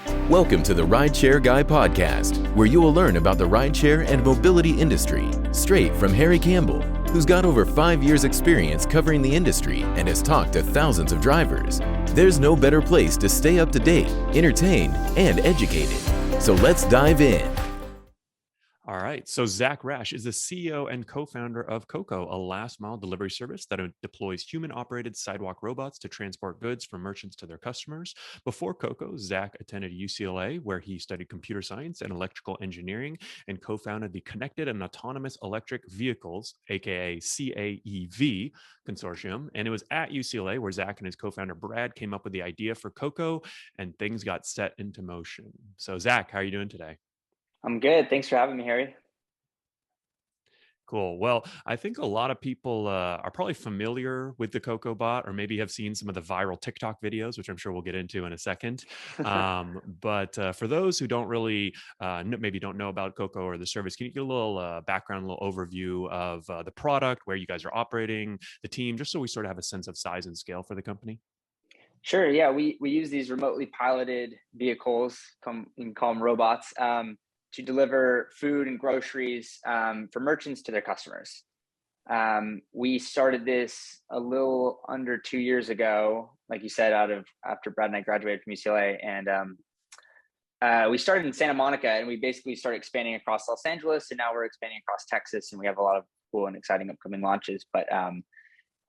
Welcome to the RideShare Guy podcast, where you will learn about the rideshare and mobility industry straight from Harry Campbell, who's got over 5 years experience covering the industry and has talked to thousands of drivers. There's no better place to stay up to date, entertained, and educated. So let's dive in. All right. So Zach Rash is the CEO and co-founder of Coco, a last-mile delivery service that deploys human-operated sidewalk robots to transport goods from merchants to their customers. Before Coco, Zach attended UCLA, where he studied computer science and electrical engineering, and co-founded the Connected and Autonomous Electric Vehicles, aka CAEV, consortium. And it was at UCLA where Zach and his co-founder Brad came up with the idea for Coco, and things got set into motion. So Zach, how are you doing today? I'm good. Thanks for having me, Harry. Cool. Well, I think a lot of people are probably familiar with the Coco bot, or maybe have seen some of the viral TikTok videos, which I'm sure we'll get into in a second. But for those who don't really maybe don't know about Coco or the service, can you get a little background, a little overview of the product, where you guys are operating, the team, just so we sort of have a sense of size and scale for the company? Sure. Yeah, we use these remotely piloted vehicles, you can call them robots, to deliver food and groceries for merchants to their customers. We started this a little under 2 years ago, like you said, after Brad and I graduated from UCLA, and we started in Santa Monica, and we basically started expanding across Los Angeles, and now we're expanding across Texas, and we have a lot of cool and exciting upcoming launches. But yeah,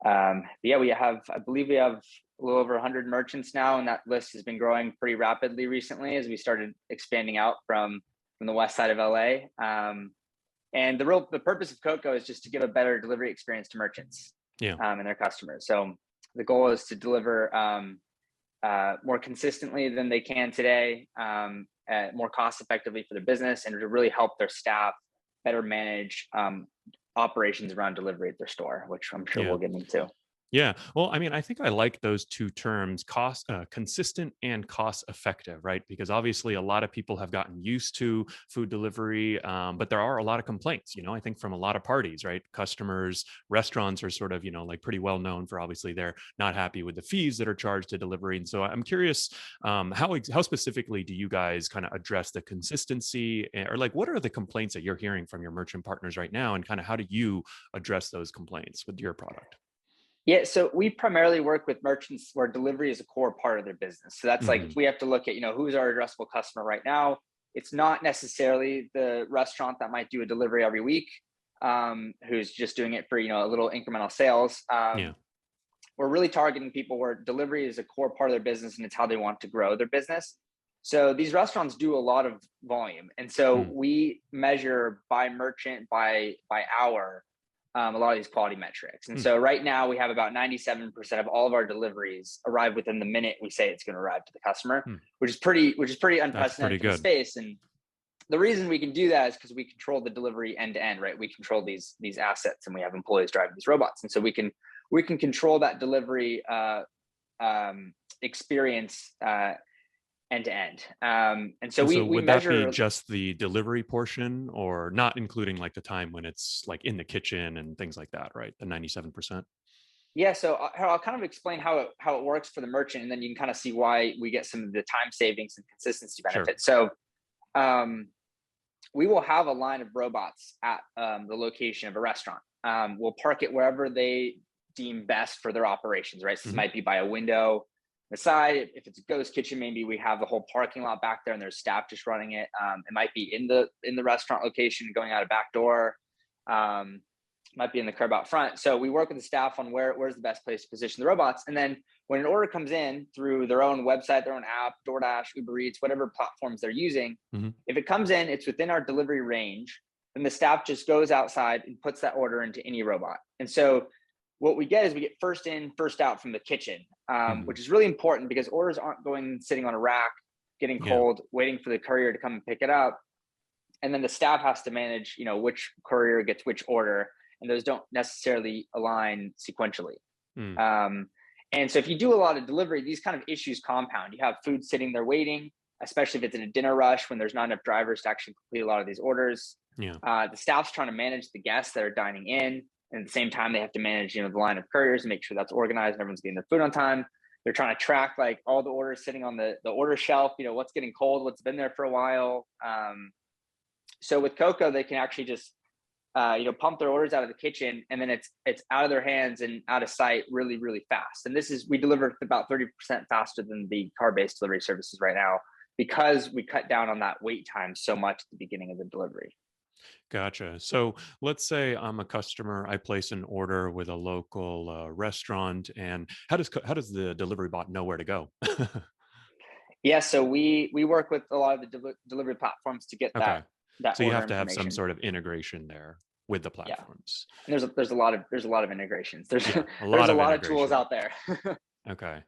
I believe we have a little over 100 merchants now, and that list has been growing pretty rapidly recently as we started expanding out from the west side of LA. And the purpose of Coco is just to give a better delivery experience to merchants and their customers. So the goal is to deliver more consistently than they can today, more cost effectively for the business, and to really help their staff better manage operations around delivery at their store, which I'm sure we'll get into. Yeah. Well, I mean, I think I like those two terms, consistent and cost effective, right? Because obviously a lot of people have gotten used to food delivery, but there are a lot of complaints, I think from a lot of parties, right? Customers, restaurants are sort of, like pretty well known for, obviously they're not happy with the fees that are charged to delivery. And so I'm curious, how specifically do you guys kind of address the consistency, or like, what are the complaints that you're hearing from your merchant partners right now? And kind of how do you address those complaints with your product? Yeah, so we primarily work with merchants where delivery is a core part of their business. So that's like, if we have to look at, who's our addressable customer right now, it's not necessarily the restaurant that might do a delivery every week, who's just doing it for, a little incremental sales. We're really targeting people where delivery is a core part of their business, and it's how they want to grow their business. So these restaurants do a lot of volume. And so we measure by merchant, by hour, a lot of these quality metrics. And so right now we have about 97% of all of our deliveries arrive within the minute we say it's going to arrive to the customer, which is pretty unprecedented in the space. And the reason we can do that is because we control the delivery end to end, right? We control these assets, and we have employees driving these robots. And so we can control that delivery experience end to end. And so we measure. That be just the delivery portion, or not including like the time when it's like in the kitchen and things like that, right? The 97%. Yeah. So I'll kind of explain how it works for the merchant, and then you can kind of see why we get some of the time savings and consistency benefits. Sure. So we will have a line of robots at the location of a restaurant. We'll park it wherever they deem best for their operations, right? So this might be by a window, the side. If it's a ghost kitchen, maybe we have the whole parking lot back there and there's staff just running it. It might be in the restaurant location, going out a back door. Might be in the curb out front. So we work with the staff on where's the best place to position the robots. And then when an order comes in through their own website, their own app, Doordash, Uber Eats, whatever platforms they're using, if it comes in, it's within our delivery range, then the staff just goes outside and puts that order into any robot. And so what we get is we get first in, first out from the kitchen, which is really important because orders aren't sitting on a rack, getting cold, waiting for the courier to come and pick it up. And then the staff has to manage, which courier gets which order, and those don't necessarily align sequentially. And so if you do a lot of delivery, these kind of issues compound. You have food sitting there waiting, especially if it's in a dinner rush when there's not enough drivers to actually complete a lot of these orders. The staff's trying to manage the guests that are dining in. And at the same time, they have to manage, the line of couriers and make sure that's organized and everyone's getting their food on time. they're trying to track like all the orders sitting on the order shelf, what's getting cold, what's been there for a while. So with Coco, they can actually just pump their orders out of the kitchen, and then it's out of their hands and out of sight really, really fast. And we deliver about 30% faster than the car-based delivery services right now, because we cut down on that wait time so much at the beginning of the delivery. Gotcha. So let's say I'm a customer, I place an order with a local restaurant, and how does the delivery bot know where to go? Yeah, so we work with a lot of the delivery platforms to get Okay. that So you order have to have some information. sort of integration there with the Yeah, platforms. and there's a lot of integrations. There's Yeah, a there's lot a of lot of tools integration. out there. Okay.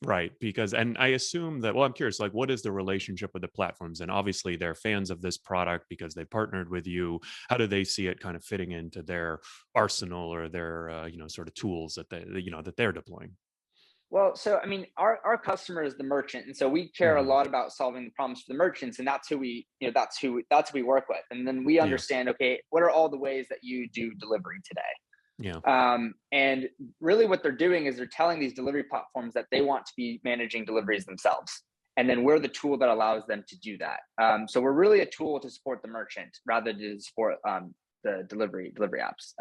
Right. Because, and I assume that, well, I'm curious, like, what is the relationship with the platforms? And obviously they're fans of this product because they partnered with you. How do they see it kind of fitting into their arsenal or their, sort of tools that that they're deploying? Well, so I mean, our customer is the merchant, and so we care a Hmm. lot about solving the problems for the merchants, and that's who that's who we work with. And then we Yeah. understand, okay, what are all the ways that you do delivery today? Yeah. And really, what they're doing is they're telling these delivery platforms that they want to be managing deliveries themselves, and then we're the tool that allows them to do that. So we're really a tool to support the merchant rather than to support the delivery apps.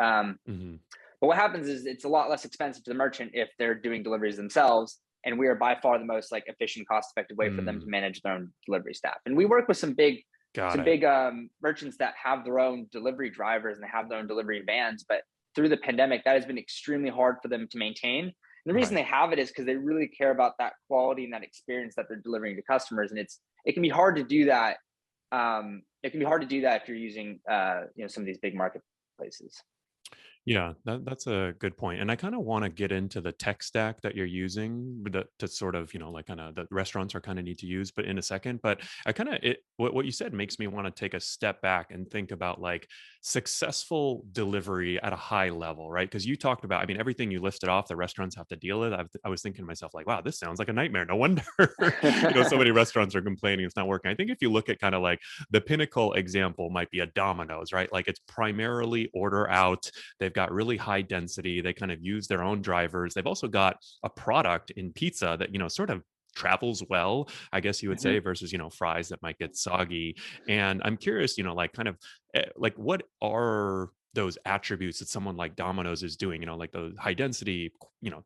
Hmm. But what happens is it's a lot less expensive to the merchant if they're doing deliveries themselves. And we are by far the most like efficient, cost-effective way for them to Mm, manage their own delivery staff. And we work with some big got it. merchants that have their own delivery drivers and they have their own delivery vans. But through the pandemic, that has been extremely hard for them to maintain. And the reason Right. they have it is because they really care about that quality and that experience that they're delivering to customers. And it can be hard to do that. It can be hard to do that if you're using some of these big marketplaces. Yeah, that's a good point. And I kind of want to get into the tech stack that you're using to sort of, like kind of the restaurants are kind of need to use, but in a second. But I kind of what you said makes me want to take a step back and think about like successful delivery at a high level, right? Because you talked about, I mean, everything you listed off, the restaurants have to deal with. I was thinking to myself, like, wow, this sounds like a nightmare. No wonder, so many restaurants are complaining it's not working. I think if you look at kind of like the pinnacle example might be a Domino's, right? Like it's primarily order out. They've got really high density. They kind of use their own drivers. They've also got a product in pizza that, sort of travels well, I guess you would say, Mhm. versus, fries that might get soggy. And I'm curious, like kind of like what are those attributes that someone like Domino's is doing, like the high density,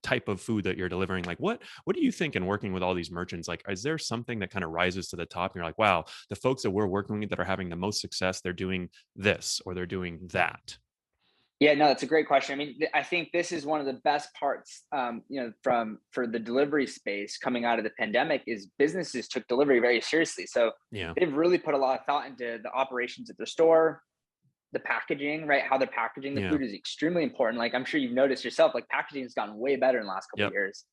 type of food that you're delivering? Like what do you think in working with all these merchants? Like, is there something that kind of rises to the top and you're like, wow, the folks that we're working with that are having the most success, they're doing this or they're doing that? Yeah, no, that's a great question. I mean, I think this is one of the best parts, for the delivery space coming out of the pandemic is businesses took delivery very seriously. So Yeah. they've really put a lot of thought into the operations at their store, the packaging, right? How they're packaging the Yeah. food is extremely important. Like I'm sure you've noticed yourself, like packaging has gotten way better in the last couple of Yep. years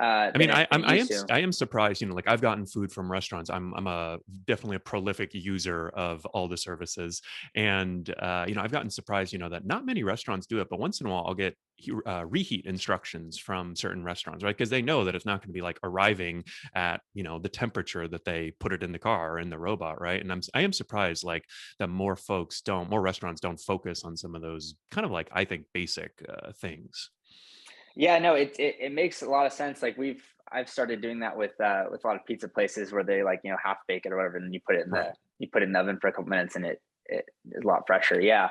I mean, than it used to. I am surprised. Like I've gotten food from restaurants. I'm a definitely a prolific user of all the services, and I've gotten surprised. That not many restaurants do it, but once in a while I'll get reheat instructions from certain restaurants, right? Because they know that it's not going to be like arriving at the temperature that they put it in the car or in the robot, right? And I am surprised like that more restaurants don't focus on some of those kind of like I think basic things. Yeah, no, it makes a lot of sense. Like I've started doing that with a lot of pizza places where they like half bake it or whatever, and then Right. you put it in the oven for a couple minutes, and it is a lot fresher. Yeah,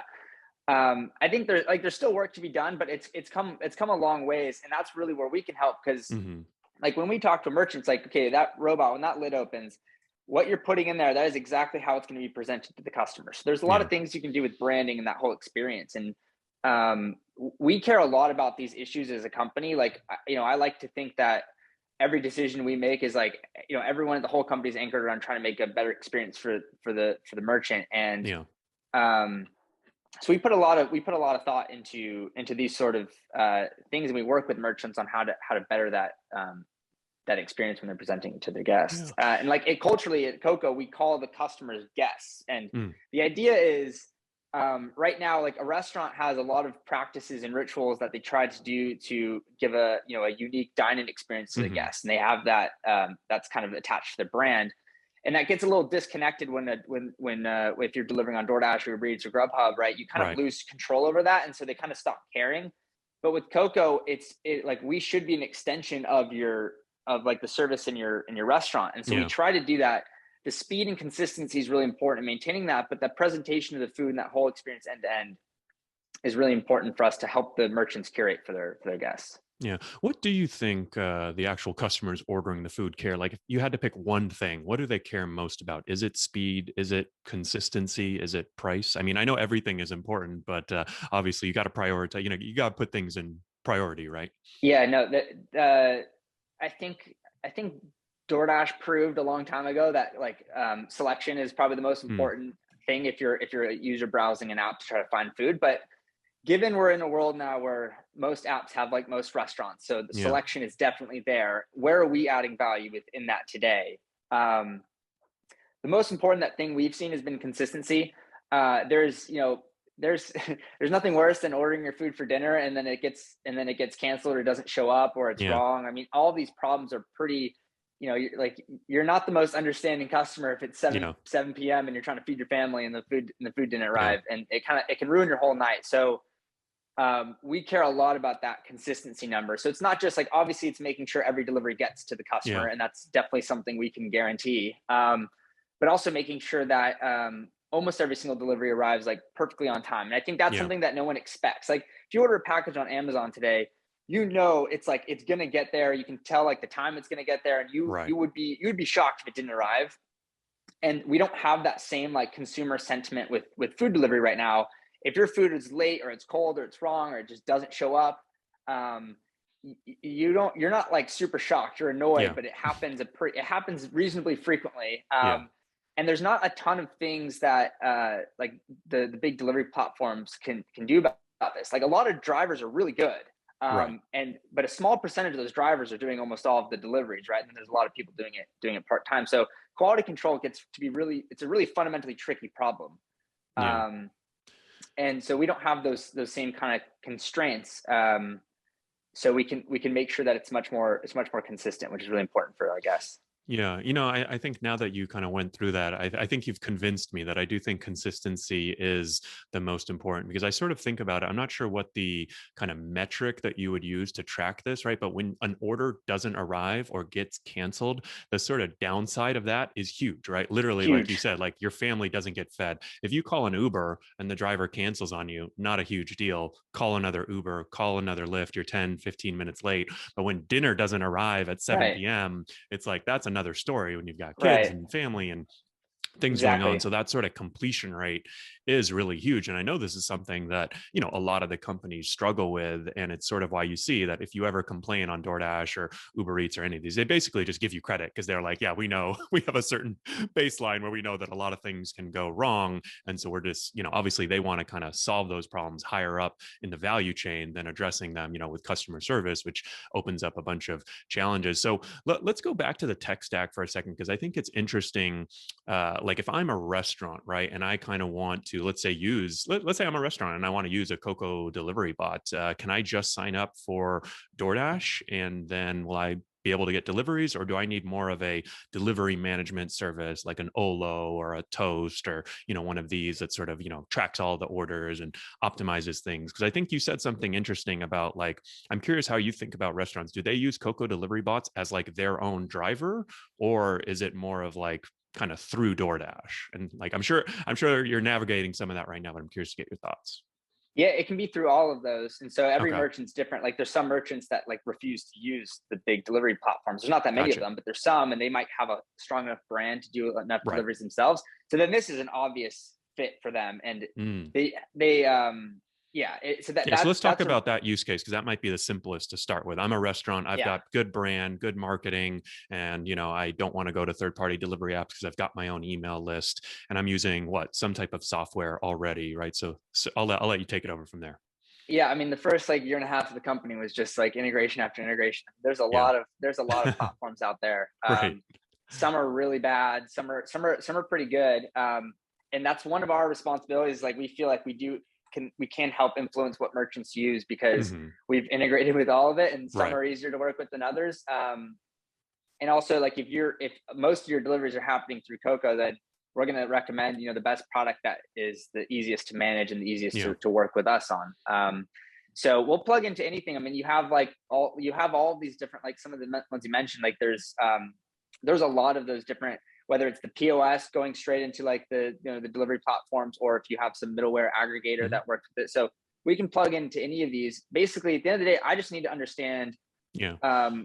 I think there's still work to be done, but it's come a long ways, and that's really where we can help because Hmm. like when we talk to merchants, like okay, that robot when that lid opens, what you're putting in there, that is exactly how it's going to be presented to the customer. So there's a lot Yeah. of things you can do with branding and that whole experience, and we care a lot about these issues as a company. Like I like to think that every decision we make is like everyone at the whole company is anchored around trying to make a better experience for the merchant, and Yeah. um, so we put a lot of thought into these sort of things, and we work with merchants on how to better that experience when they're presenting it to their guests. Yeah. And like it culturally at Coco, we call the customers guests, and Mm. the idea is right now, like a restaurant has a lot of practices and rituals that they try to do to give a unique dining experience to the Hmm. guests, and they have that that's kind of attached to their brand. And that gets a little disconnected when if you're delivering on DoorDash or Uber Eats or Grubhub, right? You kind of Right. lose control over that, and so they kind of stop caring. But with Coco, like we should be an extension of like the service in your restaurant. And so we try to do that. The speed and consistency is really important in maintaining that, but the presentation of the food and that whole experience end to end is really important for us to help the merchants curate for their guests. Yeah. What do you think the actual customers ordering the food care? Like, if you had to pick one thing, what do they care most about? Is it speed? Is it consistency? Is it price? I mean, I know everything is important, but obviously you got to prioritize. You got to put things in priority, right? Yeah. No. I think DoorDash proved a long time ago that like selection is probably the most important thing if you're a user browsing an app to try to find food, but given we're in a world now where most apps have like most restaurants, so the selection is definitely there. Where are we adding value within that today? The most important thing we've seen has been consistency. There's nothing worse than ordering your food for dinner and then it gets canceled or doesn't show up or it's wrong. I mean, all these problems are pretty. You're not the most understanding customer if it's 7 p.m. and you're trying to feed your family and the food didn't arrive, and it can ruin your whole night. So we care a lot about that consistency number. So it's not just like, obviously it's making sure every delivery gets to the customer, and that's definitely something we can guarantee. But also making sure that almost every single delivery arrives like perfectly on time. And I think that's something that no one expects. Like if you order a package on Amazon today, it's like it's gonna get there. You can tell like the time it's gonna get there, and you would be shocked if it didn't arrive. And we don't have that same like consumer sentiment with food delivery right now. If your food is late or it's cold or it's wrong or it just doesn't show up, you're not like super shocked. You're annoyed, but it happens reasonably frequently. And there's not a ton of things that like the big delivery platforms can do about this. Like a lot of drivers are really good. But a small percentage of those drivers are doing almost all of the deliveries, right? And there's a lot of people doing it part-time. So quality control gets to be it's a really fundamentally tricky problem. And so we don't have those same kind of constraints. So we can make sure that it's much more consistent, which is really important for our guests. Yeah, I think now that you kind of went through that, I think you've convinced me that I do think consistency is the most important, because I sort of think about it. I'm not sure what the kind of metric that you would use to track this, right? But when an order doesn't arrive or gets canceled, the sort of downside of that is huge, right? Literally, like you said, like your family doesn't get fed. If you call an Uber and the driver cancels on you, not a huge deal. Call another Uber, call another Lyft, you're 10, 15 minutes late. But when dinner doesn't arrive at 7 p.m., it's like, that's another story when you've got kids and family and things going on. So that sort of completion rate is really huge. And I know this is something that, a lot of the companies struggle with. And it's sort of why you see that if you ever complain on DoorDash or Uber Eats or any of these, they basically just give you credit because they're like, yeah, we know we have a certain baseline where we know that a lot of things can go wrong. And so we're just, obviously they want to kind of solve those problems higher up in the value chain than addressing them, with customer service, which opens up a bunch of challenges. So let's go back to the tech stack for a second, because I think it's interesting. Like if I'm a restaurant, right, and I kind of want to, let's say I'm a restaurant and I want to use a Coco delivery bot. Can I just sign up for DoorDash and then will I be able to get deliveries, or do I need more of a delivery management service like an Olo or a Toast or, one of these that sort of, tracks all the orders and optimizes things? Because I think you said something interesting about, like, I'm curious how you think about restaurants. Do they use Coco delivery bots as like their own driver, or is it more of like kind of through DoorDash? And like, I'm sure you're navigating some of that right now, but I'm curious to get your thoughts. Yeah, it can be through all of those. And so every merchant's different. Like there's some merchants that like refuse to use the big delivery platforms. There's not that many of them, but there's some, and they might have a strong enough brand to do enough deliveries themselves. So then this is an obvious fit for them. And so let's talk about that use case, because that might be the simplest to start with. I'm a restaurant. I've got good brand, good marketing, and I don't want to go to third-party delivery apps because I've got my own email list, and I'm using some type of software already, right? So I'll let you take it over from there. Yeah, I mean, the first like year and a half of the company was just like integration after integration. There's a lot of platforms out there. Some are really bad. Some are pretty good. And that's one of our responsibilities. Like we feel like we can help influence what merchants use because we've integrated with all of it, and some are easier to work with than others. And also, like if most of your deliveries are happening through Coco, then we're going to recommend the best product that is the easiest to manage and the easiest to work with us on. So we'll plug into anything. I mean, you have all these different, like some of the ones you mentioned, like there's a lot of those different, whether it's the POS going straight into like the delivery platforms, or if you have some middleware aggregator that works with it. So we can plug into any of these. Basically, at the end of the day, I just need to understand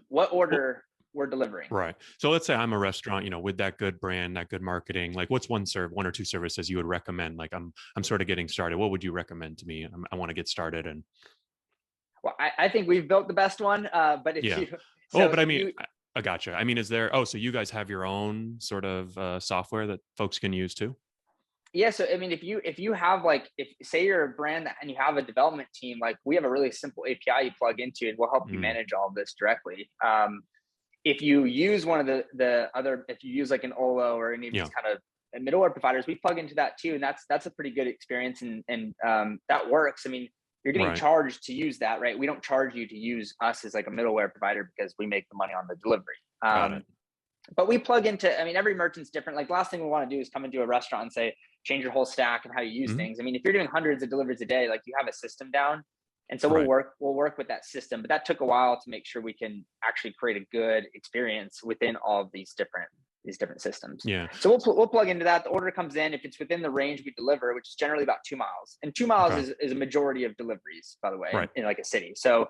what order we're delivering. Right. So let's say I'm a restaurant, with that good brand, that good marketing, like what's one or two services you would recommend? Like I'm sort of getting started. What would you recommend to me? I want to get started. And well, I think we've built the best one, but if you, but I mean, I gotcha. I mean, is there, so you guys have your own sort of software that folks can use too? Yeah. So, I mean, if you have if say you're a brand and you have a development team, like we have a really simple API you plug into, and we'll help you manage all of this directly. If you use one of the other, if you use like an Olo or any of these kind of middleware providers, we plug into that too. And that's a pretty good experience. And that works. I mean, you're getting charged to use that, right? We don't charge you to use us as like a middleware provider because we make the money on the delivery. But we plug into, I mean, every merchant's different. Like last thing we want to do is come into a restaurant and say, change your whole stack and how you use things. I mean, if you're doing hundreds of deliveries a day, like you have a system down. And so we'll work with that system, but that took a while to make sure we can actually create a good experience within all of these different systems. Yeah. So we'll plug into that. The order comes in. If it's within the range we deliver, which is generally about 2 miles, and 2 miles is a majority of deliveries, by the way, in like a city. So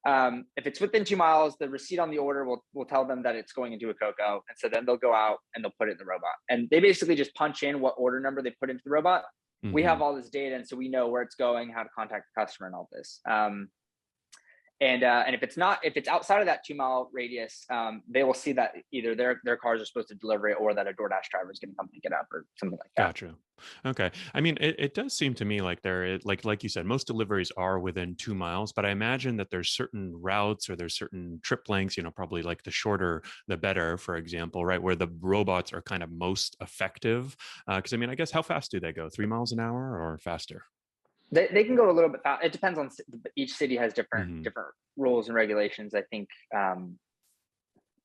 if it's within 2 miles, the receipt on the order will tell them that it's going into a Coco. And so then they'll go out and they'll put it in the robot. And they basically just punch in what order number they put into the robot. We have all this data, and so we know where it's going, how to contact the customer, and all this. And if it's outside of that 2 mile radius, they will see that either their cars are supposed to deliver it, or that a DoorDash driver is going to come pick it up, or something like that. Gotcha. Okay. I mean, it does seem to me like like you said, most deliveries are within 2 miles, but I imagine that there's certain routes or there's certain trip lengths, probably like the shorter, the better, for example, right? Where the robots are kind of most effective. Because I mean, I guess how fast do they go? 3 miles an hour or faster? They can go a little bit fast. It depends on each city has different rules and regulations. I think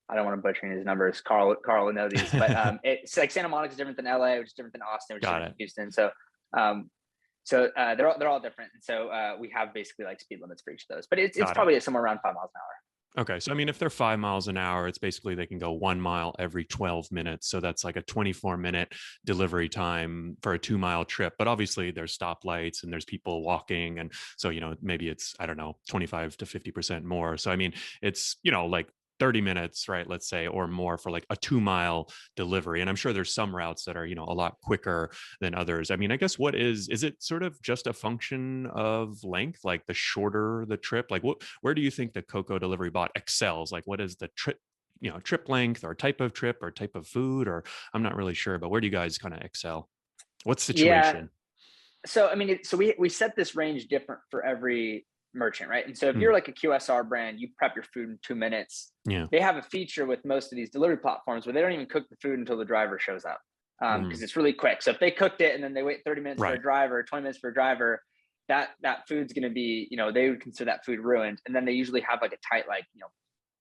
I don't want to butcher his numbers. Carl will know these, but it's like Santa Monica is different than LA, which is different than Austin, which is different than Houston. So they're all different. And so we have basically like speed limits for each of those, but it's probably somewhere around 5 miles an hour. Okay. So, I mean, if they're 5 miles an hour, it's basically they can go 1 mile every 12 minutes. So that's like a 24-minute delivery time for a 2 mile trip. But obviously there's stoplights and there's people walking. And so, maybe it's, I don't know, 25 to 50% more. So, I mean, it's, like 30 minutes, right? Let's say, or more for like a 2 mile delivery. And I'm sure there's some routes that are, a lot quicker than others. I mean, I guess is it sort of just a function of length? Like the shorter the trip, like where do you think the Coco delivery bot excels? Like what is the trip length or type of trip or type of food, or I'm not really sure, but where do you guys kind of excel? What situation? Yeah. So, I mean, we set this range different for every merchant, right? And so if you're like a QSR brand, you prep your food in 2 minutes. They have a feature with most of these delivery platforms where they don't even cook the food until the driver shows up, because it's really quick. So if they cooked it and then they wait 30 minutes for a driver, 20 minutes for a driver, that food's going to be, they would consider that food ruined. And then they usually have like a tight,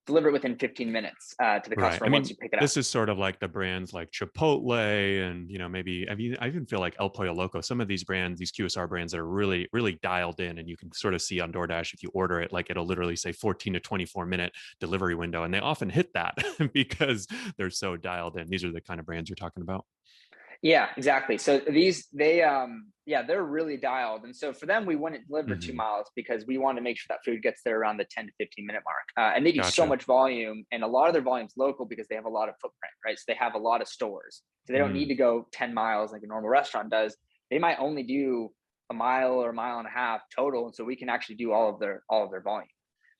deliver it within 15 minutes to the customer once you pick it up. This is sort of like the brands like Chipotle and, maybe, I even feel like El Pollo Loco, some of these brands, these QSR brands that are really, really dialed in, and you can sort of see on DoorDash, if you order it, like it'll literally say 14 to 24 minute delivery window. And they often hit that because they're so dialed in. These are the kind of brands you're talking about. Yeah, exactly. So they're really dialed. And so for them, we wouldn't deliver 2 miles because we want to make sure that food gets there around the 10 to 15 minute mark. And they do so much volume, and a lot of their volume's local because they have a lot of footprint, right? So they have a lot of stores. So they don't need to go 10 miles like a normal restaurant does. They might only do a mile or a mile and a half total. And so we can actually do all of their volume.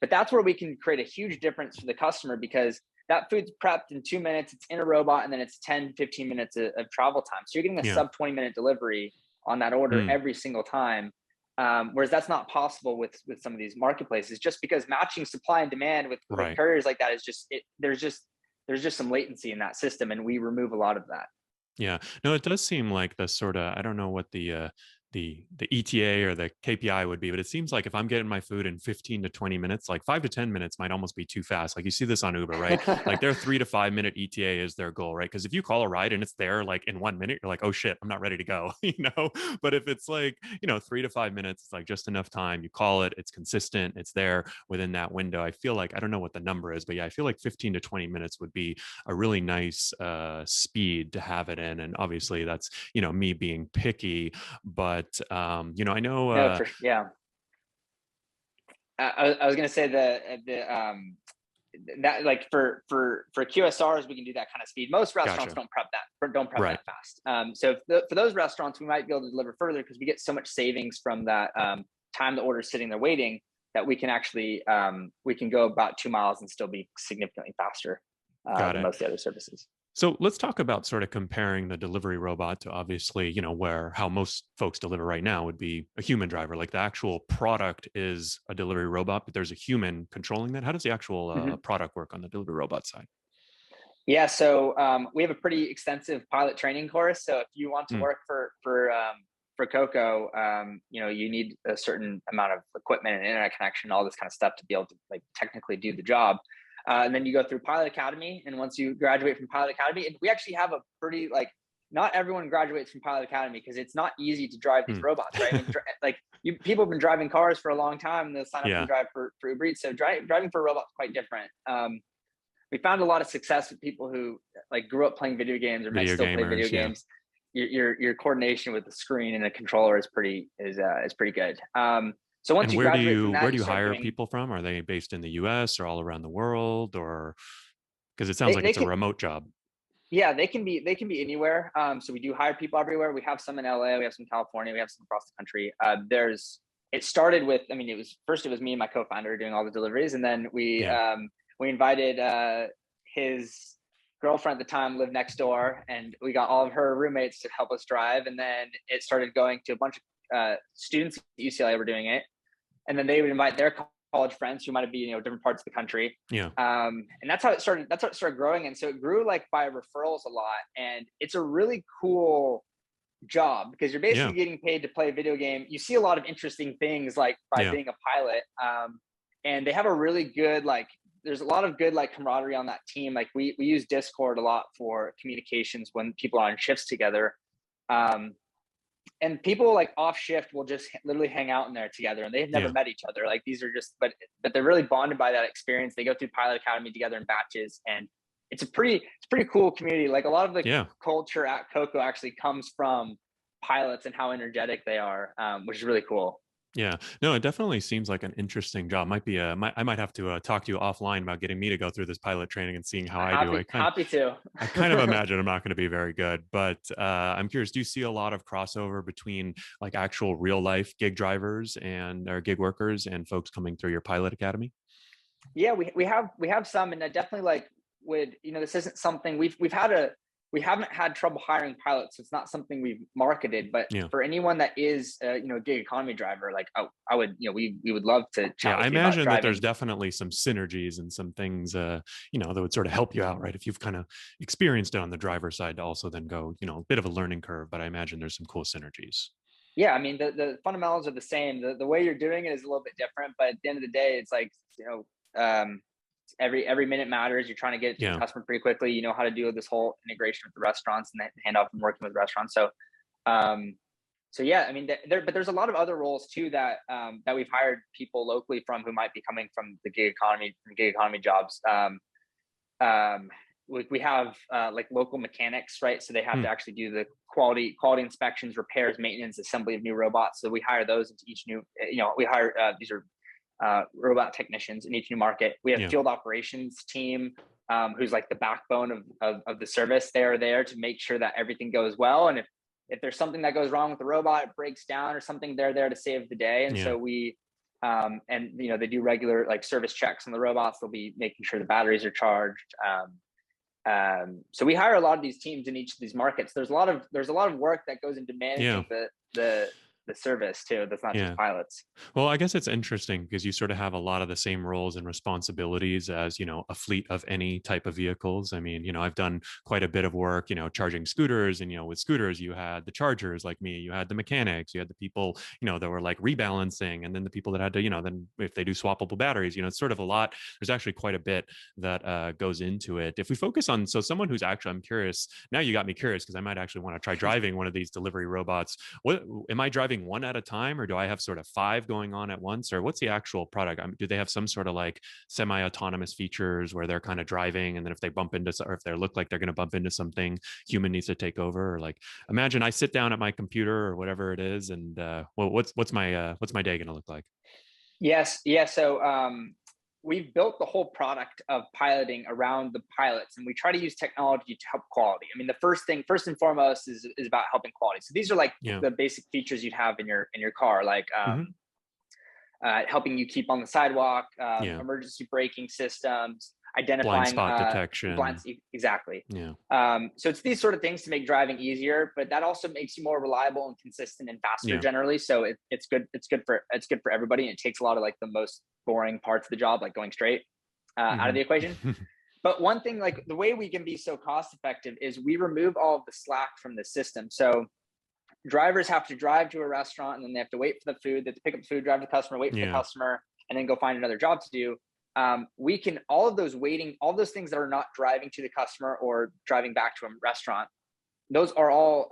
But that's where we can create a huge difference for the customer, because that food's prepped in 2 minutes, it's in a robot, and then it's 10, 15 minutes of travel time. So you're getting a sub 20-minute delivery on that order every single time. Whereas that's not possible with some of these marketplaces, just because matching supply and demand with couriers like that is there's just some latency in that system, and we remove a lot of that. Yeah, no, it does seem like the sort of, I don't know what the the ETA or the KPI would be, but it seems like if I'm getting my food in 15 to 20 minutes, like 5 to 10 minutes might almost be too fast. Like you see this on Uber, right? Like their 3 to 5 minute ETA is their goal, right? Because if you call a ride and it's there like in 1 minute, you're like, oh shit, I'm not ready to go, But if it's like, 3 to 5 minutes, it's like just enough time. You call it, it's consistent, it's there within that window. I feel like, I don't know what the number is, but yeah, I feel like 15 to 20 minutes would be a really nice speed to have it in. And obviously that's, me being picky, but I know. No, yeah. I was gonna say that like for QSRs we can do that kind of speed. Most restaurants don't prep that fast. So for those restaurants we might be able to deliver further because we get so much savings from that time the order's sitting there waiting that we can actually we can go about 2 miles and still be significantly faster than most of the other services. So let's talk about sort of comparing the delivery robot to obviously, how most folks deliver right now would be a human driver. Like the actual product is a delivery robot, but there's a human controlling that. How does the actual product work on the delivery robot side? Yeah, so we have a pretty extensive pilot training course. So if you want to work for Coco, you need a certain amount of equipment and internet connection, all this kind of stuff to be able to like technically do the job. And then you go through Pilot Academy. And once you graduate from Pilot Academy, and we actually have a pretty, not everyone graduates from Pilot Academy because it's not easy to drive these robots, right? I mean, people have been driving cars for a long time and they'll sign up and drive for Uber Eats. So driving for a robot is quite different. We found a lot of success with people who grew up playing video games or might still play video games. Your coordination with the screen and the controller is pretty good. So once you graduate from that, where do you hire people from? Are they based in the US or all around the world, or because it sounds like it's a remote job? Yeah, they can be anywhere. So we do hire people everywhere. We have some in LA, we have some in California, we have some across the country. It started with, it was me and my co-founder doing all the deliveries, and then we invited his girlfriend at the time, lived next door, and we got all of her roommates to help us drive. And then it started going to a bunch of students at UCLA were doing it. And then they would invite their college friends who might be, different parts of the country. Yeah. And that's how it started. That's how it started growing. And so it grew by referrals a lot. And it's a really cool job because you're basically getting paid to play a video game. You see a lot of interesting things by being a pilot. And they have a really good, there's a lot of good camaraderie on that team. We use Discord a lot for communications when people are on shifts together. And people off shift will just literally hang out in there together, and they've never met each other. These are just, but they're really bonded by that experience. They go through Pilot Academy together in batches, and it's a pretty cool community. A lot of the culture at Coco actually comes from pilots and how energetic they are, which is really cool. Yeah, no, it definitely seems like an interesting job. I might have to talk to you offline about getting me to go through this pilot training and seeing how I do. Happy to. I kind of imagine I'm not going to be very good, but I'm curious. Do you see a lot of crossover between actual real life gig drivers or gig workers and folks coming through your pilot academy? Yeah, we have some, and I definitely this isn't something we haven't had trouble hiring pilots. So it's not something we've marketed, but for anyone that is gig economy driver, I would, we would love to chat. Yeah, I imagine that there's definitely some synergies and some things, that would sort of help you out, right? If you've kind of experienced it on the driver side to also then go, a bit of a learning curve, but I imagine there's some cool synergies. Yeah, the fundamentals are the same. The way you're doing it is a little bit different, but at the end of the day, it's every minute matters. You're trying to get it to the customer pretty quickly. You know how to do this whole integration with the restaurants and hand off and working with restaurants. So, but there's a lot of other roles too that we've hired people locally from who might be coming from the gig economy jobs. We have local mechanics, right? So they have to actually do the quality inspections, repairs, maintenance, assembly of new robots. So we hire those into each new, we hire, these are robot technicians in each new market. We have field operations team, who's the backbone of the service. They are there to make sure that everything goes well. And if there's something that goes wrong with the robot, it breaks down or something, they're there to save the day. And so we, they do regular service checks on the robots. They'll be making sure the batteries are charged. So we hire a lot of these teams in each of these markets. There's a lot of work that goes into managing service too. That's not just pilots. Well, I guess it's interesting because you sort of have a lot of the same roles and responsibilities as, a fleet of any type of vehicles. I mean, I've done quite a bit of work, charging scooters, and, with scooters, you had the chargers like me, you had the mechanics, you had the people, that were like rebalancing, and then the people that had to, then if they do swappable batteries, it's sort of a lot. There's actually quite a bit that goes into it. If we focus on, so someone who's actually, I'm curious, now you got me curious because I might actually want to try driving one of these delivery robots. What am I driving one at a time, or do I have sort of 5 going on at once, or what's the actual product? Do they have some sort of like semi-autonomous features where they're kind of driving, and then if they bump into, or if they look like they're going to bump into something, human needs to take over? Or like, imagine I sit down at my computer or whatever it is, and what's my day going to look like? Yes, yeah. So we've built the whole product of piloting around the pilots, and we try to use technology to help quality. I mean, the first and foremost is about helping quality. So these are like the basic features you'd have in your car, like helping you keep on the sidewalk, emergency braking systems, identifying blind spot detection. Exactly. Yeah. So it's these sort of things to make driving easier, but that also makes you more reliable and consistent and faster generally. So it's good. It's good for everybody. And it takes a lot of like the most boring parts of the job, like going straight out of the equation. But one thing, like the way we can be so cost effective is we remove all of the slack from the system. So drivers have to drive to a restaurant, and then they have to wait for the food. They have to pick up the food, drive to the customer, wait for the customer, and then go find another job to do. We can, all of those things that are not driving to the customer or driving back to a restaurant, those are all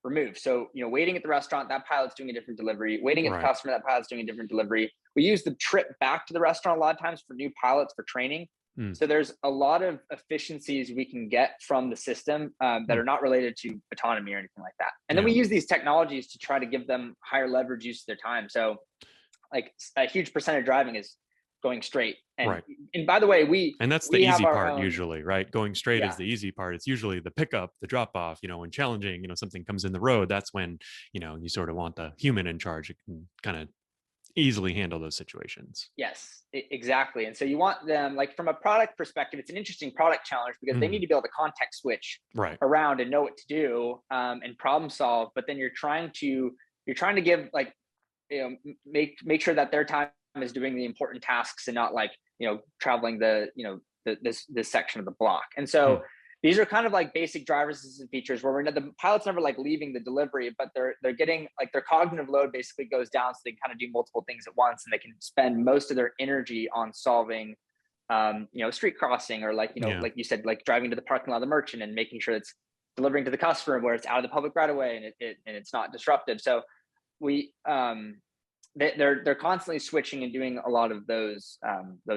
removed. So, waiting at the restaurant, that pilot's doing a different delivery. Waiting at the customer, that pilot's doing a different delivery. We use the trip back to the restaurant a lot of times for new pilots for training. So there's a lot of efficiencies we can get from the system that are not related to autonomy or anything like that. And then we use these technologies to try to give them higher leverage use of their time. So like a huge percent of driving is going straight. And, and by the way, and that's the easy part usually, right? Going straight is the easy part. It's usually the pickup, the drop off, when challenging, something comes in the road, that's when, you sort of want the human in charge. It can kind of easily handle those situations. Yes, exactly. And so you want them, like from a product perspective, it's an interesting product challenge because they need to be able to context switch around and know what to do and problem solve. But then you're trying to give like, make sure that their time is doing the important tasks and not like, traveling this section of the block. And so these are kind of like basic driver assistance features where the pilot's never like leaving the delivery, but they're getting like their cognitive load basically goes down, so they can kind of do multiple things at once, and they can spend most of their energy on solving, street crossing, or like, like you said, like driving to the parking lot of the merchant and making sure it's delivering to the customer where it's out of the public right away and it's not disruptive. So we they're constantly switching and doing a lot of those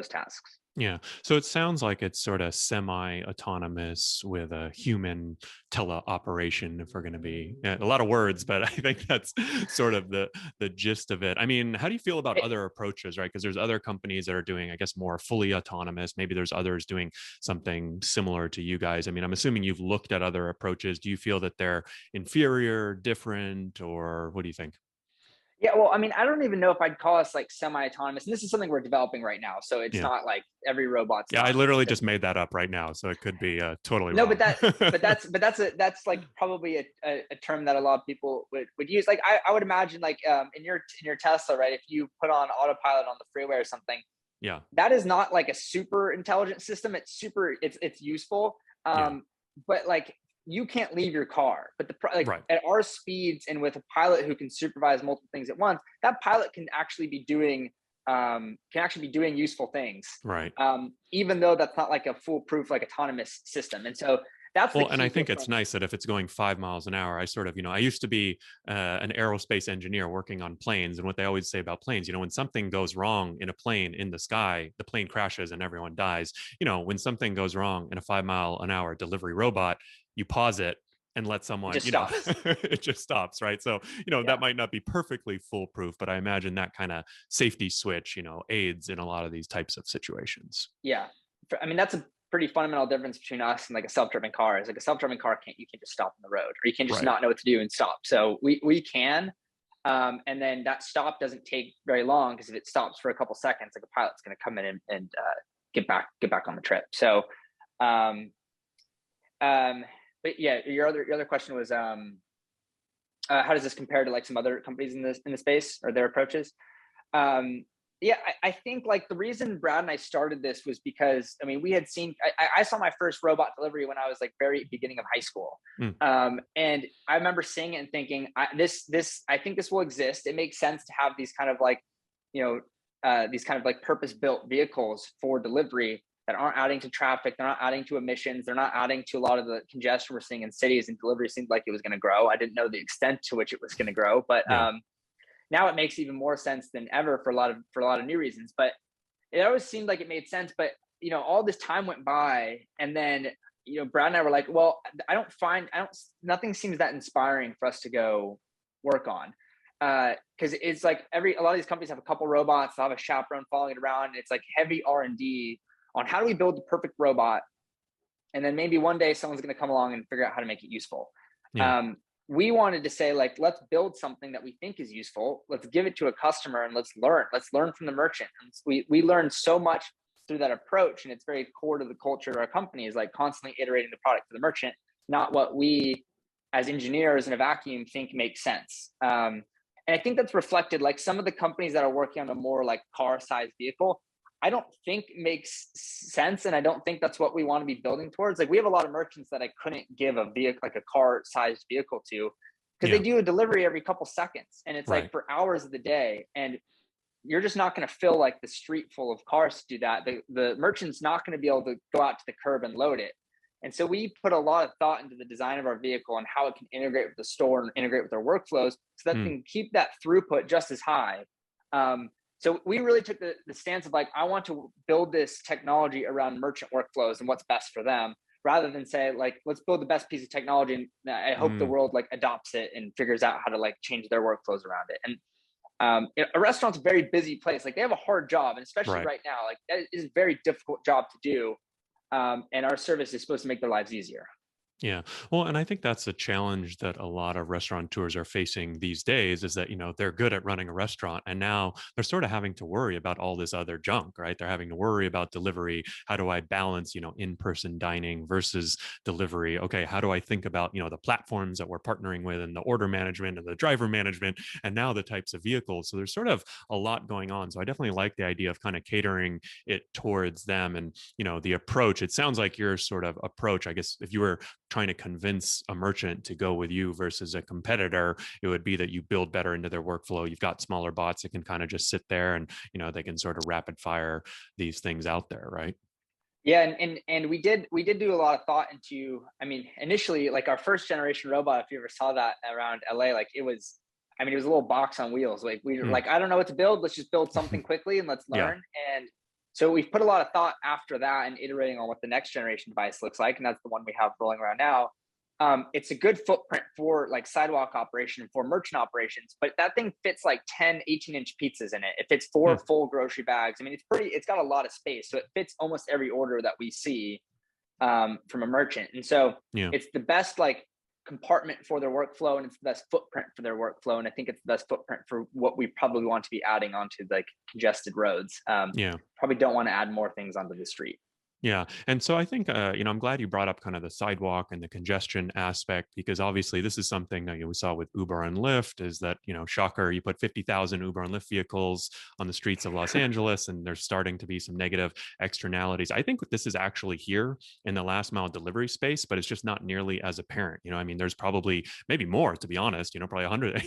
tasks. Yeah. So it sounds like it's sort of semi-autonomous with a human teleoperation, if we're going to be a lot of words, but I think that's sort of the gist of it. I mean, how do you feel about other approaches, right? Because there's other companies that are doing, I guess, more fully autonomous. Maybe there's others doing something similar to you guys. I mean, I'm assuming you've looked at other approaches. Do you feel that they're inferior, different, or what do you think? Yeah, well, I mean, I don't even know if I'd call us like semi-autonomous. And this is something we're developing right now. So it's not like every robot's. Yeah, I literally just made that up right now. So it could be totally wrong. But that's like probably a term that a lot of people would use. Like I would imagine like in your Tesla, right? If you put on autopilot on the freeway or something, that is not like a super intelligent system. It's useful. But like, you can't leave your car, but at our speeds and with a pilot who can supervise multiple things at once, that pilot can actually be doing useful things. Right. Even though that's not like a foolproof, like autonomous system. And so that's and I think it's nice that if it's going 5 miles an hour, I sort of, I used to be an aerospace engineer working on planes. And what they always say about planes, when something goes wrong in a plane in the sky, the plane crashes and everyone dies. When something goes wrong in a 5 mile an hour delivery robot, you pause it and let someone, it just stops, right? So, that might not be perfectly foolproof, but I imagine that kind of safety switch, aids in a lot of these types of situations. Yeah. I mean, that's a pretty fundamental difference between us and like a self-driving car. Is like a self-driving car you can't just stop on the road, or you can't just not know what to do and stop. So we can, and then that stop doesn't take very long, because if it stops for a couple seconds, like a pilot's going to come in and get back on the trip. So, but yeah, your other question was how does this compare to like some other companies in the space or their approaches? Yeah, I think like the reason Brad and I started this was because, I mean, we had seen, I saw my first robot delivery when I was like very beginning of high school. And I remember seeing it and thinking, I think this will exist. It makes sense to have these kind of like, these kind of like purpose-built vehicles for delivery that aren't adding to traffic. They're not adding to emissions. They're not adding to a lot of the congestion we're seeing in cities, and delivery seemed like it was going to grow. I didn't know the extent to which it was going to grow, but now it makes even more sense than ever for a lot of new reasons. But it always seemed like it made sense. But all this time went by, and then Brad and I were like, well, nothing seems that inspiring for us to go work on, because it's like a lot of these companies have a couple robots, they'll have a chaperone following it around, and it's like heavy R&D on how do we build the perfect robot, and then maybe one day someone's going to come along and figure out how to make it useful. We wanted to say, like, let's build something that we think is useful. Let's give it to a customer and let's learn from the merchant. And we learned so much through that approach. And it's very core to the culture of our company, is like constantly iterating the product for the merchant, not what we as engineers in a vacuum think makes sense. And I think that's reflected, like some of the companies that are working on a more like car sized vehicle, I don't think makes sense. And I don't think that's what we want to be building towards. Like we have a lot of merchants that I couldn't give a vehicle, like a car sized vehicle to, because they do a delivery every couple seconds. And it's like for hours of the day. And you're just not going to fill like the street full of cars to do that. The merchant's not going to be able to go out to the curb and load it. And so we put a lot of thought into the design of our vehicle and how it can integrate with the store and integrate with our workflows so that can keep that throughput just as high. So we really took the stance of like, I want to build this technology around merchant workflows and what's best for them, rather than say like, let's build the best piece of technology and I hope the world like adopts it and figures out how to like change their workflows around it. And a restaurant's a very busy place. Like they have a hard job, and especially right now, like that is a very difficult job to do. And our service is supposed to make their lives easier. Yeah. Well, and I think that's a challenge that a lot of restaurateurs are facing these days, is that, they're good at running a restaurant and now they're sort of having to worry about all this other junk, right? They're having to worry about delivery. How do I balance, in-person dining versus delivery? Okay. How do I think about, the platforms that we're partnering with and the order management and the driver management and now the types of vehicles? So there's sort of a lot going on. So I definitely like the idea of kind of catering it towards them and, the approach. It sounds like your sort of approach, I guess, if you were trying to convince a merchant to go with you versus a competitor, it would be that you build better into their workflow. You've got smaller bots that can kind of just sit there and, they can sort of rapid fire these things out there, right? Yeah. And we did do a lot of thought into, I mean, initially, like our first generation robot, if you ever saw that around LA, like it was a little box on wheels. Like we were like, I don't know what to build. Let's just build something quickly and let's learn. And so we've put a lot of thought after that and iterating on what the next generation device looks like. And that's the one we have rolling around now. It's a good footprint for like sidewalk operation, for merchant operations, but that thing fits like 10, 18-inch pizzas in it. It fits 4 full grocery bags. I mean, it's got a lot of space. So it fits almost every order that we see from a merchant. And so it's the best like compartment for their workflow, and it's the best footprint for their workflow. And I think it's the best footprint for what we probably want to be adding onto like congested roads. Probably don't want to add more things onto the street. Yeah. And so I think, I'm glad you brought up kind of the sidewalk and the congestion aspect, because obviously this is something that we saw with Uber and Lyft, is that, shocker, you put 50,000 Uber and Lyft vehicles on the streets of Los Angeles, and there's starting to be some negative externalities. I think this is actually here in the last mile delivery space, but it's just not nearly as apparent. There's probably maybe more, to be honest, probably 100,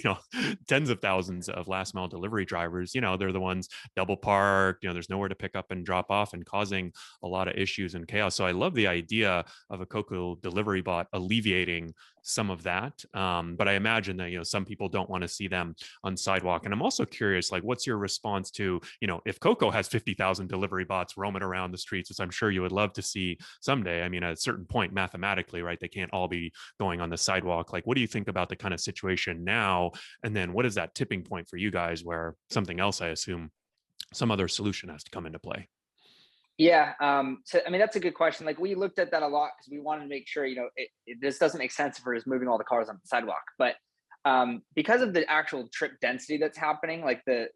tens of thousands of last mile delivery drivers. They're the ones double parked, there's nowhere to pick up and drop off and causing a lot of issues and chaos. So I love the idea of a Coco delivery bot alleviating some of that. But I imagine that, some people don't want to see them on sidewalk. And I'm also curious, like, what's your response to, if Coco has 50,000 delivery bots roaming around the streets, which I'm sure you would love to see someday. I mean, at a certain point, mathematically, right, they can't all be going on the sidewalk. Like, what do you think about the kind of situation now? And then what is that tipping point for you guys where something else, I assume, some other solution has to come into play? Yeah. So, I mean, that's a good question. Like we looked at that a lot because we wanted to make sure, this doesn't make sense if we're just moving all the cars on the sidewalk, but because of the actual trip density that's happening, like the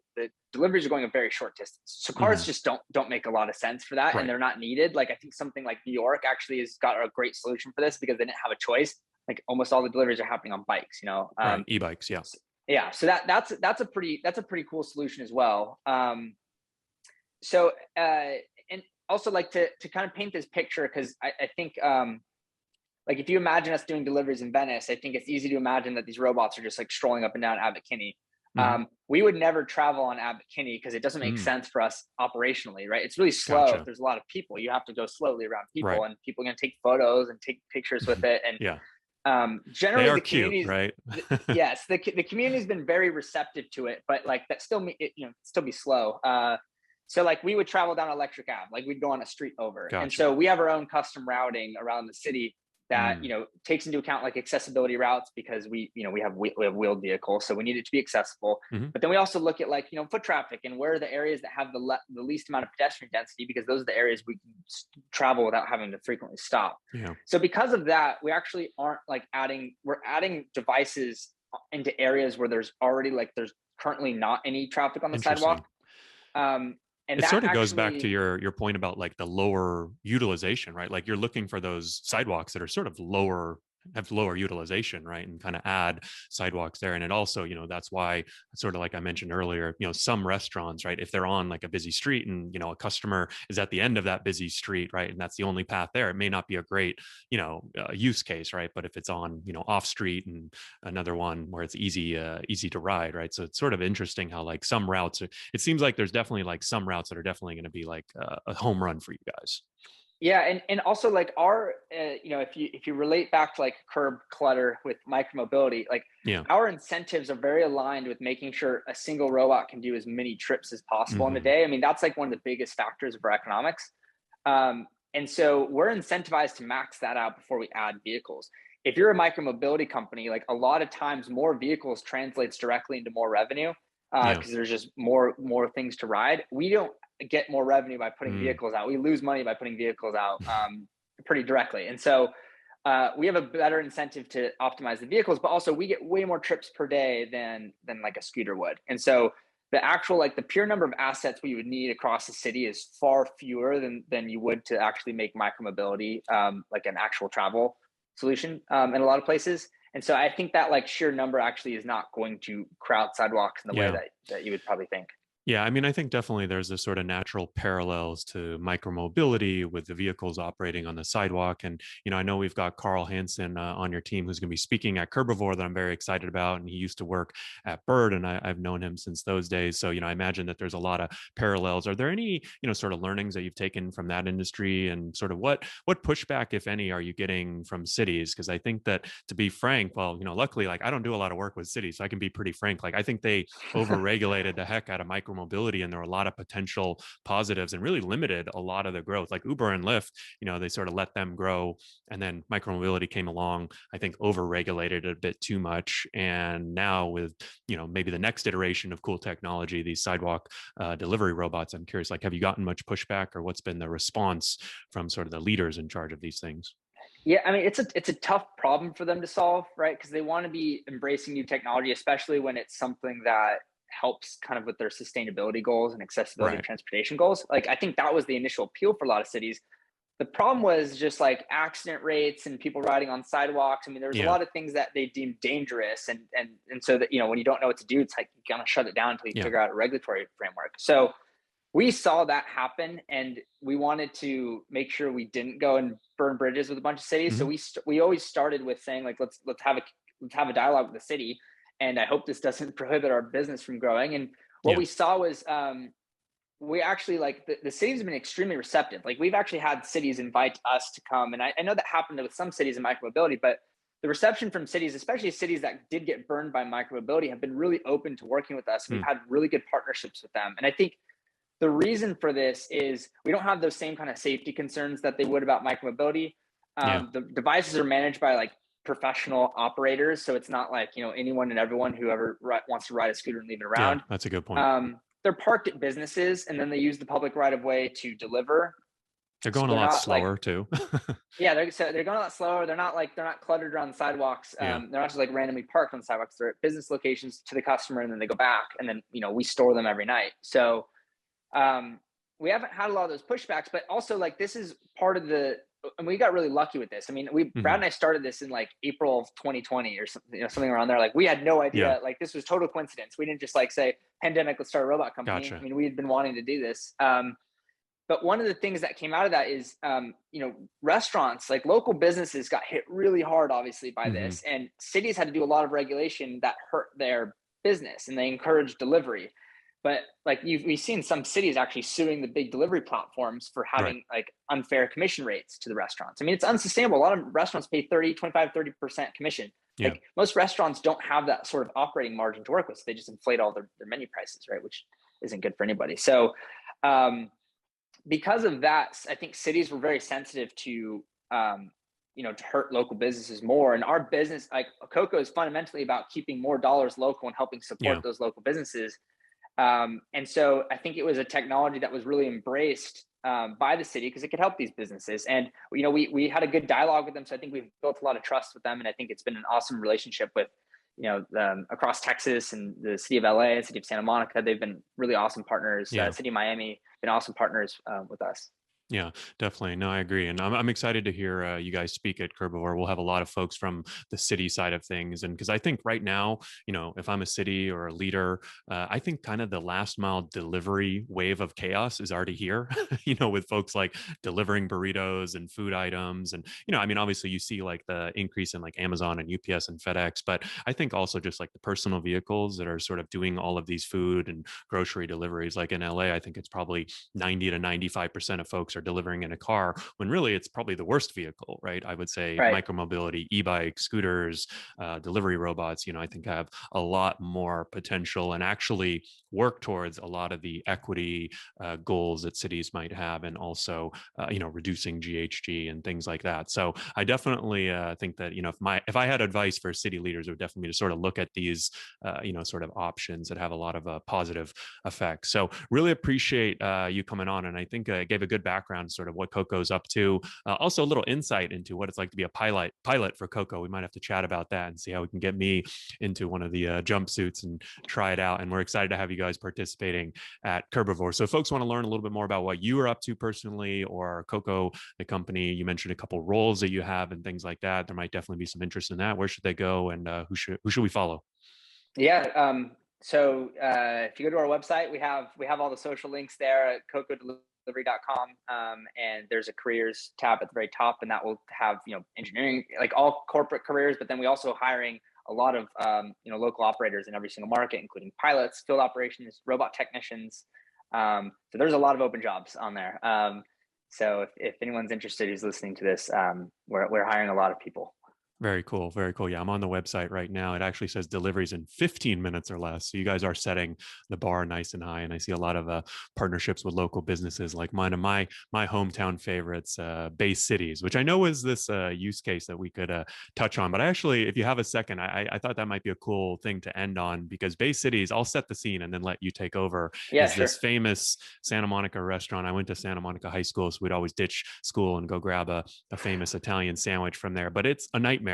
deliveries are going a very short distance. So cars just don't make a lot of sense for that. And they're not needed. Like I think something like New York actually has got a great solution for this because they didn't have a choice. like almost all the deliveries are happening on bikes, Right. E-bikes. Yeah. Yeah. So that's a pretty cool solution as well. So and also like to kind of paint this picture, because I think like if you imagine us doing deliveries in Venice, I think it's easy to imagine that these robots are just like strolling up and down Abbot Kinney. We would never travel on Abbot Kinney because it doesn't make sense for us operationally, right? It's really slow. Gotcha. If there's a lot of people, you have to go slowly around people, Right. and people are going to take photos and take pictures with it. And yeah. generally They are the cute, communities, right? yes, the community's been very receptive to it, but like that still, still be slow. So like we would travel down Electric Ave, like we'd go on a street over. Gotcha. And so we have our own custom routing around the city that, takes into account like accessibility routes, because we have wheeled vehicles, so we need it to be accessible. But then we also look at like, foot traffic and where are the areas that have the least amount of pedestrian density, because those are the areas we can travel without having to frequently stop. Yeah. So because of that, we actually aren't like we're adding devices into areas where there's currently not any traffic on the sidewalk. And it that sort of actually goes back to your point about like the lower utilization, right? Like you're looking for those sidewalks that are sort of have lower utilization, right? And kind of add sidewalks there. And it also, that's why sort of like I mentioned earlier, some restaurants, right? If they're on like a busy street and, a customer is at the end of that busy street, right? And that's the only path there, it may not be a great, use case, right? But if it's on, off street and another one where it's easy to ride, right? So it's sort of interesting how like some routes, it seems like there's definitely like some routes that are definitely going to be like a home run for you guys. Yeah, and also like our, if you relate back to like curb clutter with micromobility, like our incentives are very aligned with making sure a single robot can do as many trips as possible in a day. I mean, that's like one of the biggest factors of our economics. And so we're incentivized to max that out before we add vehicles. If you're a micromobility company, like a lot of times more vehicles translates directly into more revenue, because there's just more things to ride. We don't get more revenue by putting vehicles out. We lose money by putting vehicles out pretty directly. And so we have a better incentive to optimize the vehicles, but also we get way more trips per day than like a scooter would. And so the actual, like the pure number of assets we would need across the city is far fewer than you would to actually make micromobility like an actual travel solution in a lot of places. And so I think that like sheer number actually is not going to crowd sidewalks in the way that you would probably think. Yeah, I mean, I think definitely there's this sort of natural parallels to micromobility with the vehicles operating on the sidewalk. And, I know we've got Carl Hansen on your team who's going to be speaking at Curbivore that I'm very excited about. And he used to work at Bird, and I've known him since those days. So, I imagine that there's a lot of parallels. Are there any, sort of learnings that you've taken from that industry, and sort of what pushback, if any, are you getting from cities? Because I think that, to be frank, well, luckily, like I don't do a lot of work with cities, so I can be pretty frank. Like I think they overregulated the heck out of micromobility, and there were a lot of potential positives and really limited a lot of the growth. Like Uber and Lyft, they sort of let them grow, and then micromobility came along, I think overregulated a bit too much. And now with, maybe the next iteration of cool technology, these sidewalk delivery robots, I'm curious, like, have you gotten much pushback, or what's been the response from sort of the leaders in charge of these things? Yeah, I mean, it's a tough problem for them to solve, right? Because they want to be embracing new technology, especially when it's something that helps kind of with their sustainability goals and accessibility and transportation goals. Like I think that was the initial appeal for a lot of cities. The problem was just like accident rates and people riding on sidewalks. I mean, there was a lot of things that they deemed dangerous, and so that when you don't know what to do, it's like you gotta shut it down until you figure out a regulatory framework. So we saw that happen, and we wanted to make sure we didn't go and burn bridges with a bunch of cities. So we always started with saying like let's have a dialogue with the city. And I hope this doesn't prohibit our business from growing. And what we saw was we actually like the cities have been extremely receptive. Like we've actually had cities invite us to come. And I know that happened with some cities in micromobility, but the reception from cities, especially cities that did get burned by micromobility, have been really open to working with us. We've had really good partnerships with them. And I think the reason for this is we don't have those same kind of safety concerns that they would about micromobility. The devices are managed by like professional operators, so it's not like anyone and everyone who ever wants to ride a scooter and leave it around. That's a good point. They're parked at businesses, and then they use the public right of way to deliver. They're going a lot slower too. They're going a lot slower. They're not cluttered around the sidewalks. They're not just like randomly parked on the sidewalks. They're at business locations to the customer, and then they go back, and then we store them every night. So we haven't had a lot of those pushbacks, but also like this is part of the and we got really lucky with this. I mean, Brad and I started this in like April of 2020 or something, something around there. Like we had no idea, like this was total coincidence. We didn't just like say pandemic, let's start a robot company. Gotcha. I mean, we had been wanting to do this. But one of the things that came out of that is, restaurants, like local businesses got hit really hard, obviously, by this. And cities had to do a lot of regulation that hurt their business, and they encouraged delivery. But like we've seen some cities actually suing the big delivery platforms for having like unfair commission rates to the restaurants. I mean, it's unsustainable. A lot of restaurants pay 25-30% commission. Yeah. Like most restaurants don't have that sort of operating margin to work with. So they just inflate all their menu prices, right? Which isn't good for anybody. So, because of that, I think cities were very sensitive to, to hurt local businesses more. And our business, like Coco, is fundamentally about keeping more dollars local and helping support those local businesses. And so I think it was a technology that was really embraced by the city because it could help these businesses. And, we had a good dialogue with them. So I think we've built a lot of trust with them. And I think it's been an awesome relationship with, across Texas and the city of LA and city of Santa Monica. They've been really awesome partners. City of Miami, been awesome partners with us. Yeah, definitely. No, I agree. And I'm excited to hear you guys speak at Curbivore. We'll have a lot of folks from the city side of things. And because I think right now, if I'm a city or a leader, I think kind of the last mile delivery wave of chaos is already here, with folks like delivering burritos and food items. And, obviously you see like the increase in like Amazon and UPS and FedEx, but I think also just like the personal vehicles that are sort of doing all of these food and grocery deliveries, like in LA, I think it's probably 90 to 95% of folks are delivering in a car, when really it's probably the worst vehicle, right? I would say micromobility, e-bike, scooters, delivery robots, I think have a lot more potential and actually work towards a lot of the equity goals that cities might have, and also, reducing GHG and things like that. So I definitely think that, if I had advice for city leaders, it would definitely be to sort of look at these, sort of options that have a lot of positive effects. So really appreciate you coming on. And I think it gave a good background, sort of what Coco's up to. Also a little insight into what it's like to be a pilot for Coco. We might have to chat about that and see how we can get me into one of the jumpsuits and try it out. And we're excited to have you guys participating at Curbivore. So if folks want to learn a little bit more about what you are up to personally, or Coco, the company, you mentioned a couple roles that you have and things like that, there might definitely be some interest in that. Where should they go, and who should we follow? Yeah. So if you go to our website, we have all the social links there at cocodelivery.com, and there's a careers tab at the very top, and that will have engineering, like all corporate careers, but then we also hiring a lot of local operators in every single market, including pilots, field operations, robot technicians. So there's a lot of open jobs on there. So if anyone's interested who's listening to this, we're hiring a lot of people. Very cool. Very cool. Yeah, I'm on the website right now. It actually says deliveries in 15 minutes or less. So you guys are setting the bar nice and high. And I see a lot of partnerships with local businesses, like mine and my hometown favorites, Bay Cities, which I know is this use case that we could touch on. But actually, if you have a second, I thought that might be a cool thing to end on, because Bay Cities, I'll set the scene and then let you take over. Yeah, is sure. This famous Santa Monica restaurant. I went to Santa Monica High School, so we'd always ditch school and go grab a famous Italian sandwich from there. But it's a nightmare.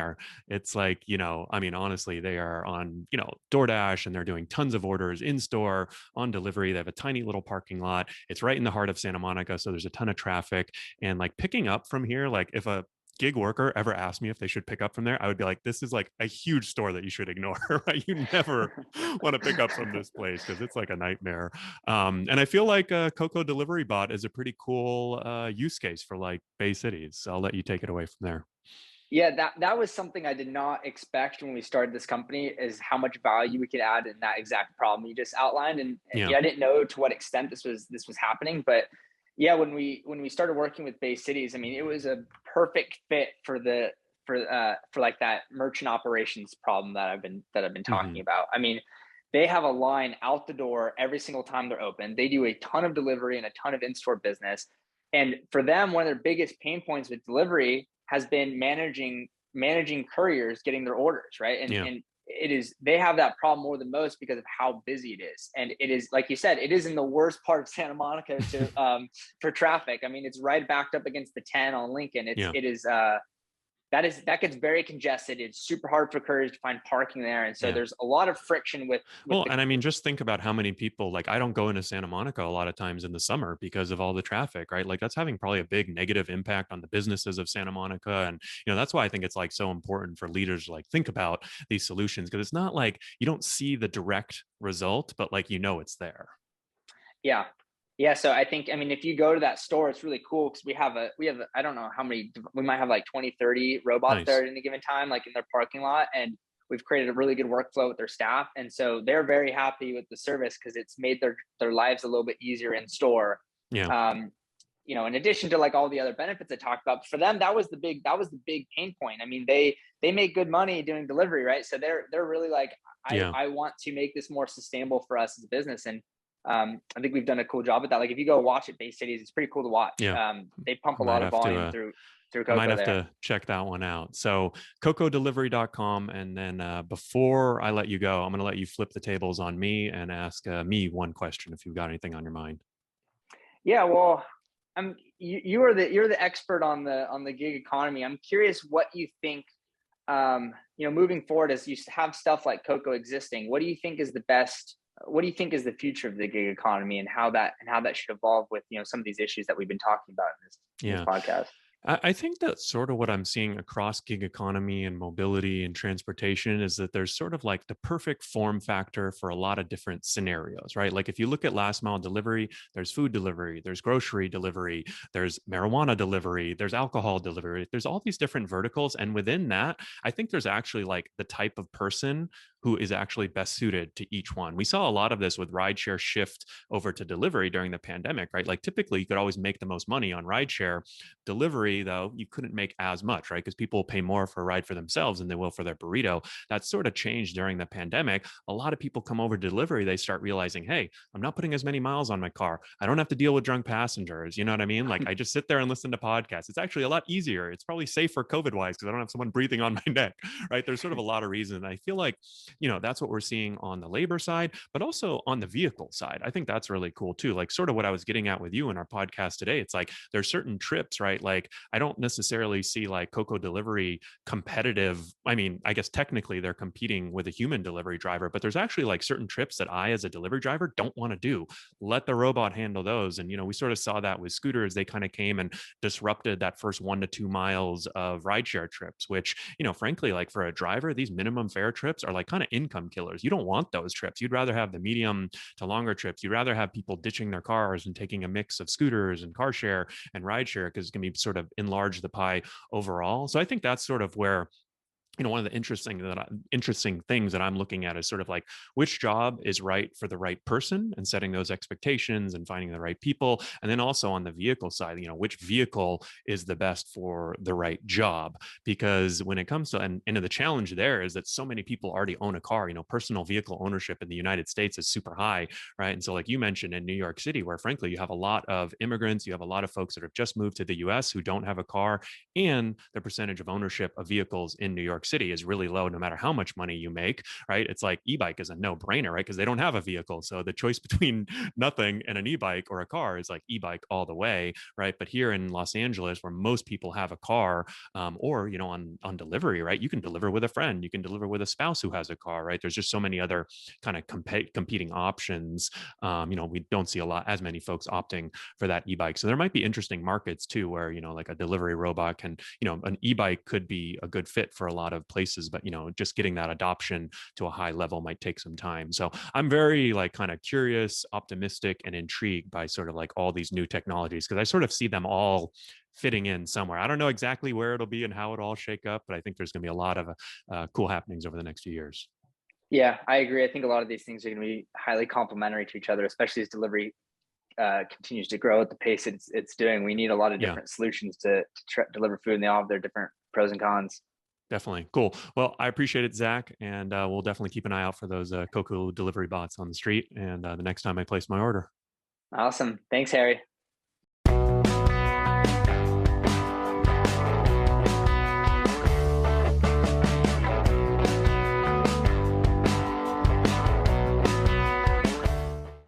It's like, honestly, they are on, Doordash, and they're doing tons of orders in store, on delivery. They have a tiny little parking lot. It's right in the heart of Santa Monica. So there's a ton of traffic, and like picking up from here, like if a gig worker ever asked me if they should pick up from there, I would be like, this is like a huge store that you should ignore, right? You never want to pick up from this place because it's like a nightmare. And I feel like Coco Delivery Bot is a pretty cool use case for like Bay Cities. So I'll let you take it away from there. Yeah, that was something I did not expect when we started this company, is how much value we could add in that exact problem you just outlined. And I didn't know to what extent this was happening, but yeah, when we started working with Bay Cities, I mean, it was a perfect fit for like that merchant operations problem that I've been talking about. I mean, they have a line out the door every single time they're open. They do a ton of delivery and a ton of in-store business. And for them, one of their biggest pain points with delivery has been managing couriers getting their orders, right? And they have that problem more than most because of how busy it is. And it is, like you said, it is in the worst part of Santa Monica for traffic. I mean, it's right backed up against the 10 on Lincoln. It is that gets very congested. It's super hard for couriers to find parking there, and so there's a lot of friction with well, and I mean, just think about how many people, like, I don't go into Santa Monica a lot of times in the summer because of all the traffic, right? Like, that's having probably a big negative impact on the businesses of Santa Monica. And that's why I think it's like so important for leaders to like think about these solutions, because it's not like you don't see the direct result, but like it's there. Yeah. So I think, I mean, if you go to that store, it's really cool because we have I don't know how many, we might have like 20, 30 robots there at any given time, like in their parking lot. And we've created a really good workflow with their staff. And so they're very happy with the service because it's made their lives a little bit easier in store. Yeah. In addition to like all the other benefits I talked about, for them, that was the big pain point. I mean, they make good money doing delivery, right? So they're really like, I want to make this more sustainable for us as a business. And I think we've done a cool job with that. Like if you go watch at Bay Cities, it's pretty cool to watch. They pump a lot of volume through Coco. I might have to check that one out. So cocodelivery.com. And then before I let you go, I'm going to let you flip the tables on me and ask me one question if you've got anything on your mind. Yeah, well, you're the expert on the gig economy. I'm curious what you think, moving forward as you have stuff like Coco existing, what do you think is the future of the gig economy and how that should evolve with, some of these issues that we've been talking about in this podcast? I think that's sort of what I'm seeing across gig economy and mobility and transportation is that there's sort of like the perfect form factor for a lot of different scenarios, right? Like if you look at last mile delivery, there's food delivery, there's grocery delivery, there's marijuana delivery, there's alcohol delivery, there's all these different verticals. And within that, I think there's actually like the type of person who is actually best suited to each one. We saw a lot of this with rideshare shift over to delivery during the pandemic, right? Like typically you could always make the most money on rideshare. Delivery, though, you couldn't make as much, right? Because people pay more for a ride for themselves than they will for their burrito. That sort of changed during the pandemic. A lot of people come over to delivery, they start realizing, hey, I'm not putting as many miles on my car. I don't have to deal with drunk passengers. You know what I mean? Like I just sit there and listen to podcasts. It's actually a lot easier. It's probably safer COVID-wise because I don't have someone breathing on my neck, right? There's sort of a lot of reasons. I feel like that's what we're seeing on the labor side, but also on the vehicle side. I think that's really cool too. Like sort of what I was getting at with you in our podcast today. It's like there's certain trips, right? Like I don't necessarily see like Coco delivery competitive. I mean, I guess technically they're competing with a human delivery driver, but there's actually like certain trips that I, as a delivery driver, don't want to do. Let the robot handle those. And, we sort of saw that with scooters. They kind of came and disrupted that first 1 to 2 miles of rideshare trips, which, frankly, like for a driver, these minimum fare trips are like kind of income killers. You don't want those trips. You'd rather have the medium to longer trips. You'd rather have people ditching their cars and taking a mix of scooters and car share and ride share because it's going to be sort of enlarge the pie overall. So I think that's sort of where one of the interesting things that I'm looking at is sort of like which job is right for the right person and setting those expectations and finding the right people. And then also on the vehicle side, which vehicle is the best for the right job? Because when it comes to, and the challenge there is that so many people already own a car, personal vehicle ownership in the United States is super high, right? And so like you mentioned in New York City, where frankly, you have a lot of immigrants, you have a lot of folks that have just moved to the US who don't have a car, and the percentage of ownership of vehicles in New York City is really low no matter how much money you make, right? It's like e-bike is a no-brainer, right? Because they don't have a vehicle. So the choice between nothing and an e-bike or a car is like e-bike all the way, right? But here in Los Angeles, where most people have a car, or on delivery, right? You can deliver with a friend, you can deliver with a spouse who has a car, right? There's just so many other kind of competing options. We don't see as many folks opting for that e-bike. So there might be interesting markets too, where like a delivery robot can, an e-bike could be a good fit for a lot of places, but just getting that adoption to a high level might take some time. So I'm very like kind of curious, optimistic, and intrigued by sort of like all these new technologies, because I sort of see them all fitting in somewhere. I don't know exactly where it'll be and how it'll all shake up, but I think there's going to be a lot of cool happenings over the next few years. Yeah, I agree. I think a lot of these things are going to be highly complementary to each other, especially as delivery continues to grow at the pace it's doing. We need a lot of different solutions to deliver food, and they all have their different pros and cons. Definitely. Cool. Well, I appreciate it, Zach. And we'll definitely keep an eye out for those Coco delivery bots on the street. And the next time I place my order. Awesome. Thanks, Harry.